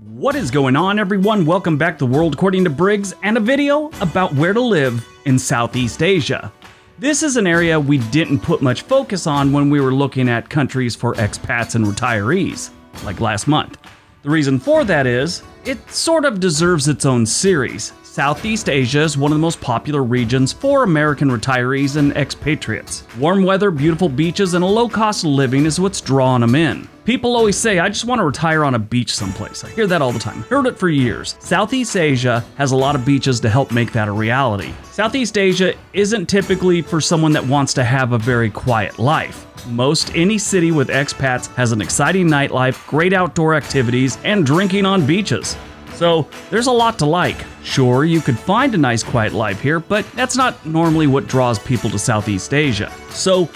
What is going on, everyone? Welcome back to World According to Briggs and a video about where to live in Southeast Asia. This is an area we didn't put much focus on when we were looking at countries for expats and retirees, like last month. The reason for that is, it sort of deserves its own series. Southeast Asia is one of the most popular regions for American retirees and expatriates. Warm weather, beautiful beaches, and a low cost of living is what's drawing them in. People always say, I just want to retire on a beach someplace. I hear that all the time. Heard it for years. Southeast Asia has a lot of beaches to help make that a reality. Southeast Asia isn't typically for someone that wants to have a very quiet life. Most any city with expats has an exciting nightlife, great outdoor activities, and drinking on beaches. So there's a lot to like. Sure, you could find a nice quiet life here, but that's not normally what draws people to Southeast Asia. So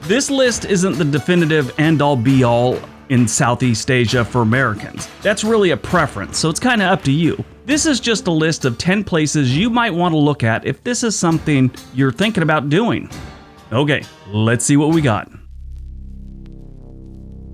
this list isn't the definitive end-all be-all in Southeast Asia for Americans. That's really a preference, so it's kind of up to you. This is just a list of 10 places you might want to look at if this is something you're thinking about doing. Okay, let's see what we got.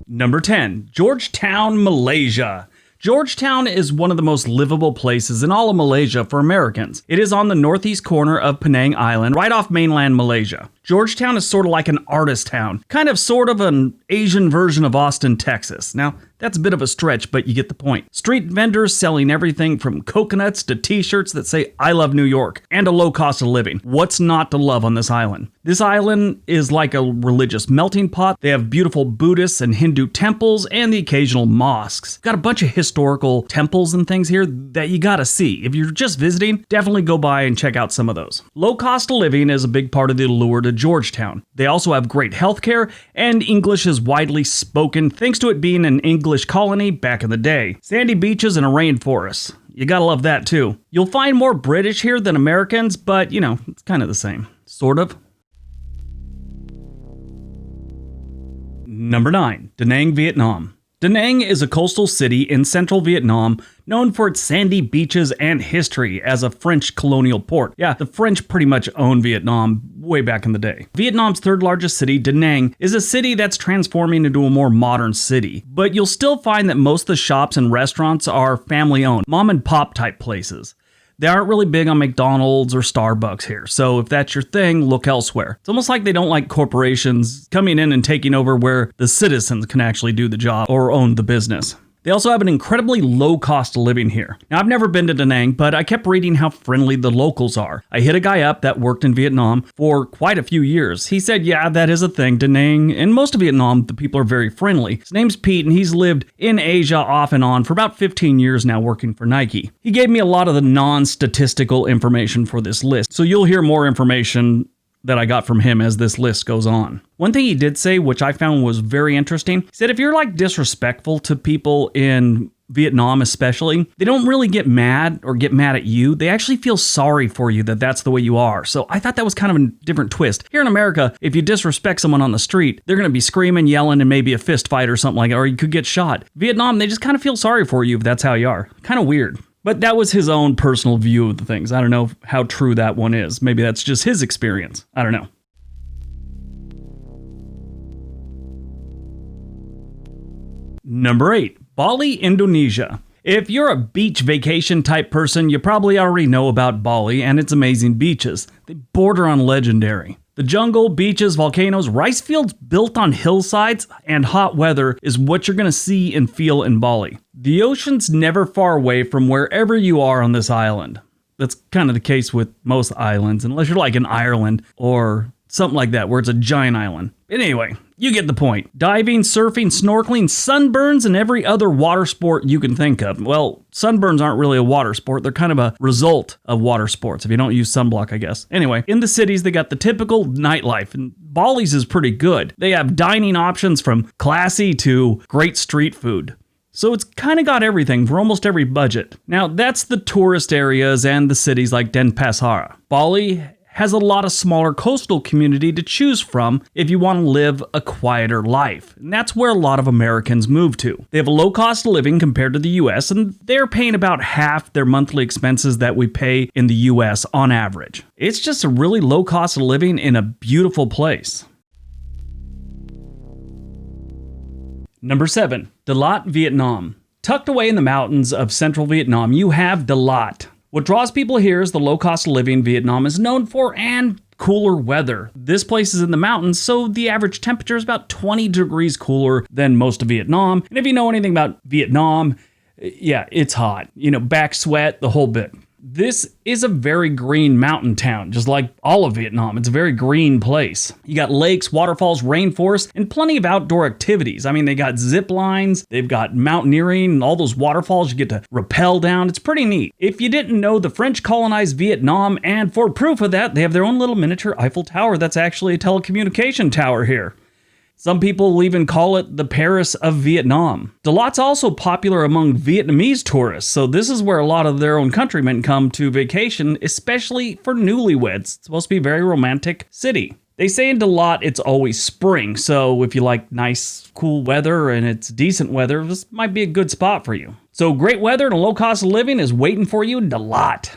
Number 10, Georgetown, Malaysia. Georgetown is one of the most livable places in all of Malaysia for Americans. It is on the northeast corner of Penang Island, right off mainland Malaysia. Georgetown is sort of like an artist town, kind of sort of an Asian version of Austin, Texas. Now, that's a bit of a stretch, but you get the point. Street vendors selling everything from coconuts to t-shirts that say, I love New York, and a low cost of living. What's not to love on this island? This island is like a religious melting pot. They have beautiful Buddhist and Hindu temples and the occasional mosques. Got a bunch of historical temples and things here that you gotta see. If you're just visiting, definitely go by and check out some of those. Low cost of living is a big part of the allure to Georgetown. They also have great healthcare, and English is widely spoken thanks to it being an English colony back in the day. Sandy beaches and a rainforest. You gotta love that too. You'll find more British here than Americans, but you know, it's kind of the same. Sort of. Number 9, Da Nang, Vietnam. Da Nang is a coastal city in central Vietnam known for its sandy beaches and history as a French colonial port. Yeah, the French pretty much owned Vietnam way back in the day. Vietnam's third largest city, Da Nang, is a city that's transforming into a more modern city. But you'll still find that most of the shops and restaurants are family-owned, mom and pop type places. They aren't really big on McDonald's or Starbucks here, so if that's your thing, look elsewhere. It's almost like they don't like corporations coming in and taking over where the citizens can actually do the job or own the business. They also have an incredibly low cost of living here. Now, I've never been to Da Nang, but I kept reading how friendly the locals are. I hit a guy up that worked in Vietnam for quite a few years. He said, yeah, that is a thing. Da Nang, in most of Vietnam, the people are very friendly. His name's Pete, and he's lived in Asia off and on for about 15 years now working for Nike. He gave me a lot of the non-statistical information for this list, so you'll hear more information that I got from him as this list goes on. One thing he did say, which I found was very interesting, he said if you're like disrespectful to people in Vietnam especially, they don't really get mad at you. They actually feel sorry for you that that's the way you are. So I thought that was kind of a different twist. Here in America, if you disrespect someone on the street, they're going to be screaming, yelling, and maybe a fist fight or something like that, or you could get shot. Vietnam, they just kind of feel sorry for you if that's how you are. Kind of weird. But that was his own personal view of the things. I don't know how true that one is. Maybe that's just his experience. I don't know. Number 8, Bali, Indonesia. If you're a beach vacation type person, you probably already know about Bali and its amazing beaches. They border on legendary. The jungle, beaches, volcanoes, rice fields built on hillsides, and hot weather is what you're going to see and feel in Bali. The ocean's never far away from wherever you are on this island. That's kind of the case with most islands, unless you're like in Ireland or something like that, where it's a giant island. But anyway, you get the point. Diving, surfing, snorkeling, sunburns, and every other water sport you can think of. Well, sunburns aren't really a water sport. They're kind of a result of water sports, if you don't use sunblock, I guess. Anyway, in the cities, they got the typical nightlife, and Bali's is pretty good. They have dining options from classy to great street food. So it's kind of got everything for almost every budget. Now, that's the tourist areas and the cities like Denpasar. Bali has a lot of smaller coastal community to choose from if you want to live a quieter life. And that's where a lot of Americans move to. They have a low cost of living compared to the US, and they're paying about half their monthly expenses that we pay in the US on average. It's just a really low cost of living in a beautiful place. Number 7, LAT Vietnam. Tucked away in the mountains of central Vietnam, you have DALAT. What draws people here is the low cost of living Vietnam is known for and cooler weather. This place is in the mountains, so the average temperature is about 20 degrees cooler than most of Vietnam. And if you know anything about Vietnam, yeah, it's hot. Back sweat, the whole bit. This is a very green mountain town, just like all of Vietnam. It's a very green place. You got lakes, waterfalls, rainforests, and plenty of outdoor activities. I mean, they got zip lines, they've got mountaineering, and all those waterfalls you get to rappel down. It's pretty neat. If you didn't know, the French colonized Vietnam, and for proof of that, they have their own little miniature Eiffel Tower that's actually a telecommunication tower here. Some people will even call it the Paris of Vietnam. DALAT's also popular among Vietnamese tourists, so this is where a lot of their own countrymen come to vacation, especially for newlyweds. It's supposed to be a very romantic city. They say in DALAT it's always spring, so if you like nice, cool weather and it's decent weather, this might be a good spot for you. So great weather and a low cost of living is waiting for you in DALAT.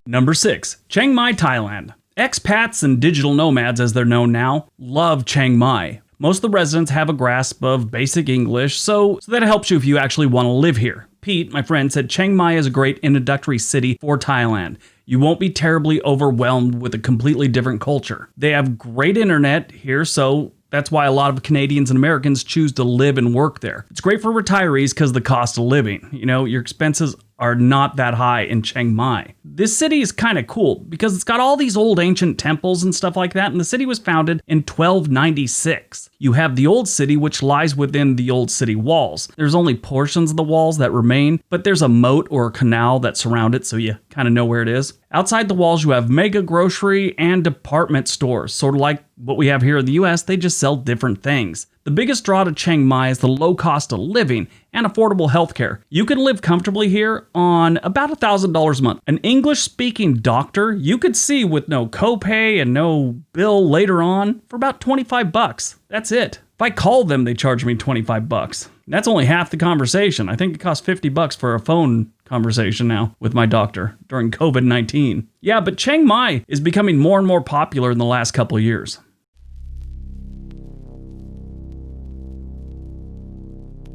Number 6, Chiang Mai, Thailand. Expats and digital nomads, as they're known now, love Chiang Mai. Most of the residents have a grasp of basic English, so that helps you if you actually want to live here. Pete, my friend, said Chiang Mai is a great introductory city for Thailand. You won't be terribly overwhelmed with a completely different culture. They have great internet here, so that's why a lot of Canadians and Americans choose to live and work there. It's great for retirees because of the cost of living. Your expenses are not that high in Chiang Mai. This city is kind of cool because it's got all these old ancient temples and stuff like that, and the city was founded in 1296. You have the old city, which lies within the old city walls. There's only portions of the walls that remain, but there's a moat or a canal that surround it, so you kind of know where it is. Outside the walls, you have mega grocery and department stores, sort of like what we have here in the US, they just sell different things. The biggest draw to Chiang Mai is the low cost of living and affordable healthcare. You can live comfortably here on about $1,000 a month. An English-speaking doctor you could see with no copay and no bill later on for about $25. That's it. If I call them, they charge me $25. That's only half the conversation. I think it costs $50 for a phone conversation now with my doctor during COVID-19. Yeah, but Chiang Mai is becoming more and more popular in the last couple of years.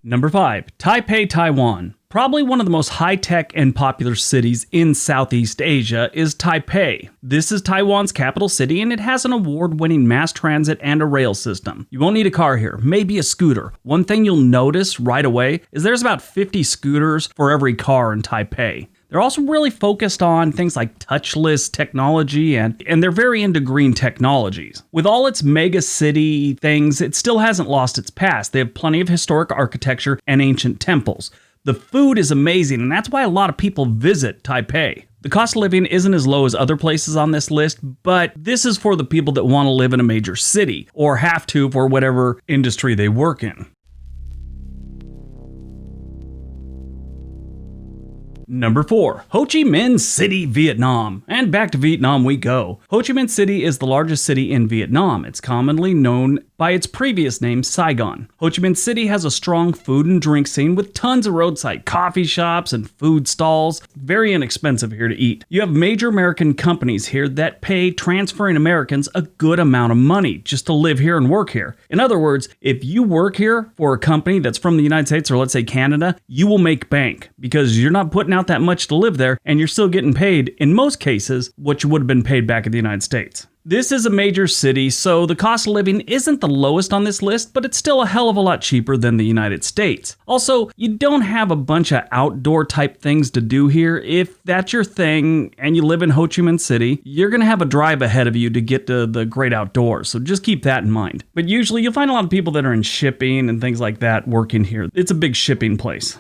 Number 5, Taipei, Taiwan. Probably one of the most high-tech and popular cities in Southeast Asia is Taipei. This is Taiwan's capital city, and it has an award-winning mass transit and a rail system. You won't need a car here, maybe a scooter. One thing you'll notice right away is there's about 50 scooters for every car in Taipei. They're also really focused on things like touchless technology, and they're very into green technologies. With all its mega city things, it still hasn't lost its past. They have plenty of historic architecture and ancient temples. The food is amazing, and that's why a lot of people visit Taipei. The cost of living isn't as low as other places on this list, but this is for the people that want to live in a major city, or have to for whatever industry they work in. Number 4, Ho Chi Minh City, Vietnam. And back to Vietnam we go. Ho Chi Minh City is the largest city in Vietnam. It's commonly known by its previous name, Saigon. Ho Chi Minh City has a strong food and drink scene with tons of roadside coffee shops and food stalls. Very inexpensive here to eat. You have major American companies here that pay transferring Americans a good amount of money just to live here and work here. In other words, if you work here for a company that's from the United States or let's say Canada, you will make bank because you're not putting out that much to live there and you're still getting paid, in most cases, what you would have been paid back in the United States. This is a major city, so the cost of living isn't the lowest on this list, but it's still a hell of a lot cheaper than the United States. Also, you don't have a bunch of outdoor type things to do here. If that's your thing and you live in Ho Chi Minh City, you're going to have a drive ahead of you to get to the great outdoors, so just keep that in mind. But usually you'll find a lot of people that are in shipping and things like that working here. It's a big shipping place.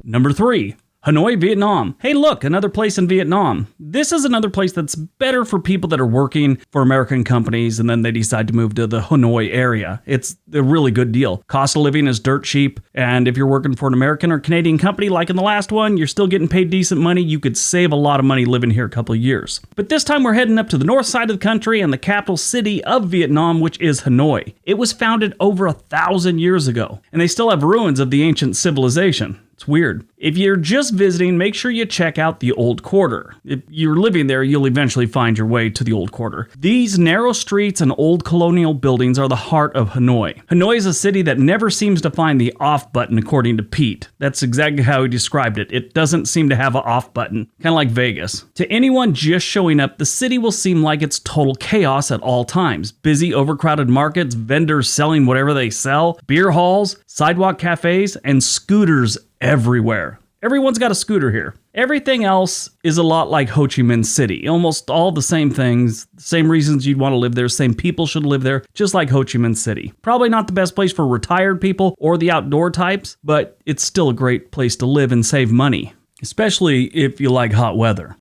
Number 3, Hanoi, Vietnam. Hey look, another place in Vietnam. This is another place that's better for people that are working for American companies and then they decide to move to the Hanoi area. It's a really good deal. Cost of living is dirt cheap, and if you're working for an American or Canadian company like in the last one, you're still getting paid decent money. You could save a lot of money living here a couple of years. But this time we're heading up to the north side of the country and the capital city of Vietnam, which is Hanoi. It was founded over 1,000 years ago, and they still have ruins of the ancient civilization. It's weird. If you're just visiting, make sure you check out the Old Quarter. If you're living there, you'll eventually find your way to the Old Quarter. These narrow streets and old colonial buildings are the heart of Hanoi. Hanoi is a city that never seems to find the off button, according to Pete. That's exactly how he described it. It doesn't seem to have an off button, kind of like Vegas. To anyone just showing up, the city will seem like it's total chaos at all times. Busy, overcrowded markets, vendors selling whatever they sell, beer halls, sidewalk cafes, and scooters everywhere. Everyone's got a scooter here. Everything else is a lot like Ho Chi Minh City. Almost all the same things, same reasons you'd want to live there, same people should live there, just like Ho Chi Minh City. Probably not the best place for retired people or the outdoor types, but it's still a great place to live and save money, especially if you like hot weather.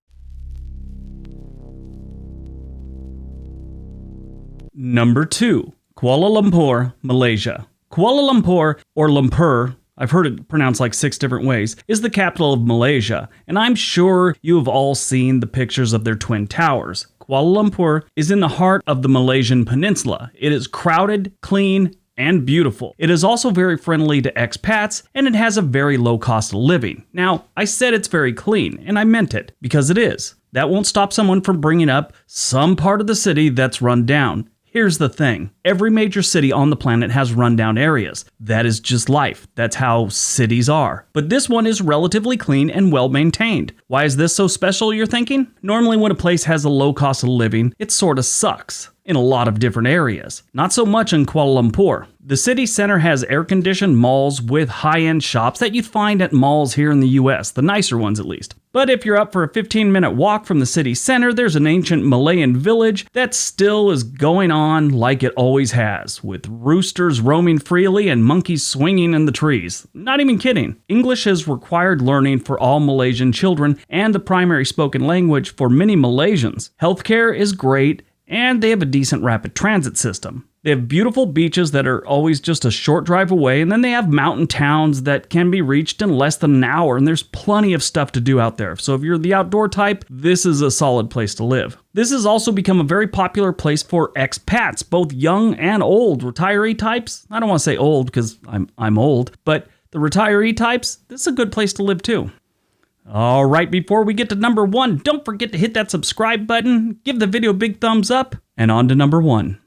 Number 2, Kuala Lumpur, Malaysia. Kuala Lumpur, or Lumpur, I've heard it pronounced like 6 different ways, is the capital of Malaysia, and I'm sure you have all seen the pictures of their twin towers. Kuala Lumpur is in the heart of the Malaysian peninsula. It is crowded, clean, and beautiful. It is also very friendly to expats, and it has a very low cost of living. Now, I said it's very clean, and I meant it, because it is. That won't stop someone from bringing up some part of the city that's run down. Here's the thing. Every major city on the planet has rundown areas. That is just life. That's how cities are. But this one is relatively clean and well maintained. Why is this so special, you're thinking? Normally when a place has a low cost of living, it sort of sucks in a lot of different areas. Not so much in Kuala Lumpur. The city center has air-conditioned malls with high-end shops that you'd find at malls here in the US, the nicer ones at least. But if you're up for a 15-minute walk from the city center, there's an ancient Malayan village that still is going on like it always has, with roosters roaming freely and monkeys swinging in the trees. Not even kidding. English is required learning for all Malaysian children and the primary spoken language for many Malaysians. Healthcare is great, and they have a decent rapid transit system. They have beautiful beaches that are always just a short drive away, and then they have mountain towns that can be reached in less than an hour, and there's plenty of stuff to do out there. So if you're the outdoor type, this is a solid place to live. This has also become a very popular place for expats, both young and old. Retiree types, I don't want to say old because I'm old, but the retiree types, this is a good place to live too. All right, before we get to number 1, don't forget to hit that subscribe button, give the video a big thumbs up, and on to number 1.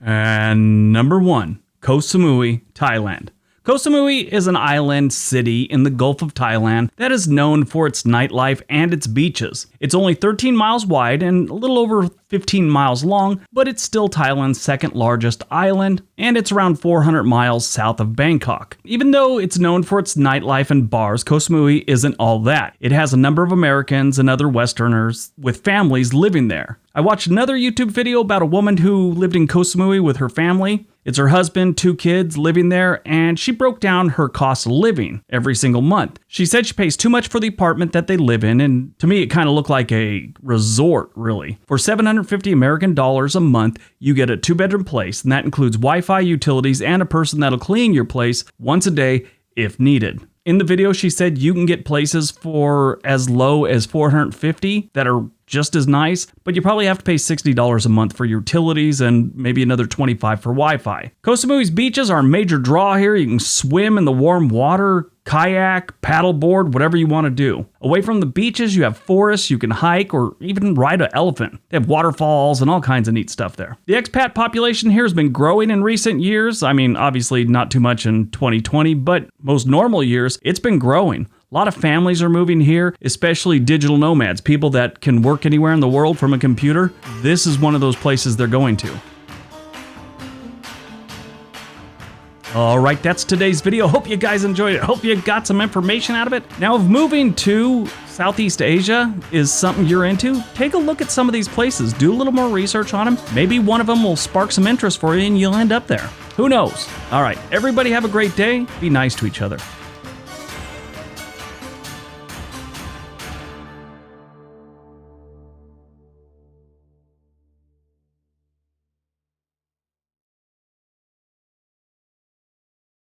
And number 1, Koh Samui, Thailand. Koh Samui is an island city in the Gulf of Thailand that is known for its nightlife and its beaches. It's only 13 miles wide and a little over 15 miles long, but it's still Thailand's second largest island, and it's around 400 miles south of Bangkok. Even though it's known for its nightlife and bars, Koh Samui isn't all that. It has a number of Americans and other Westerners with families living there. I watched another YouTube video about a woman who lived in Koh Samui with her family. It's her husband, 2 kids living there, and she broke down her cost of living every single month. She said she pays too much for the apartment that they live in, and to me it kind of looked like a resort, really. For $750 American dollars a month, you get a 2-bedroom place, and that includes Wi-Fi, utilities, and a person that'll clean your place once a day if needed. In the video, she said you can get places for as low as $450 that are just as nice, but you probably have to pay $60 a month for utilities and maybe another $25 for Wi-Fi. Koh Samui's beaches are a major draw here. You can swim in the warm water, kayak, paddleboard, whatever you want to do. Away from the beaches, you have forests, you can hike or even ride an elephant. They have waterfalls and all kinds of neat stuff there. The expat population here has been growing in recent years. I mean, obviously not too much in 2020, but most normal years, it's been growing. A lot of families are moving here, especially digital nomads, people that can work anywhere in the world from a computer. This is one of those places they're going to. All right, that's today's video. Hope you guys enjoyed it. Hope you got some information out of it. Now, if moving to Southeast Asia is something you're into, take a look at some of these places. Do a little more research on them. Maybe one of them will spark some interest for you and you'll end up there. Who knows? All right, everybody have a great day. Be nice to each other.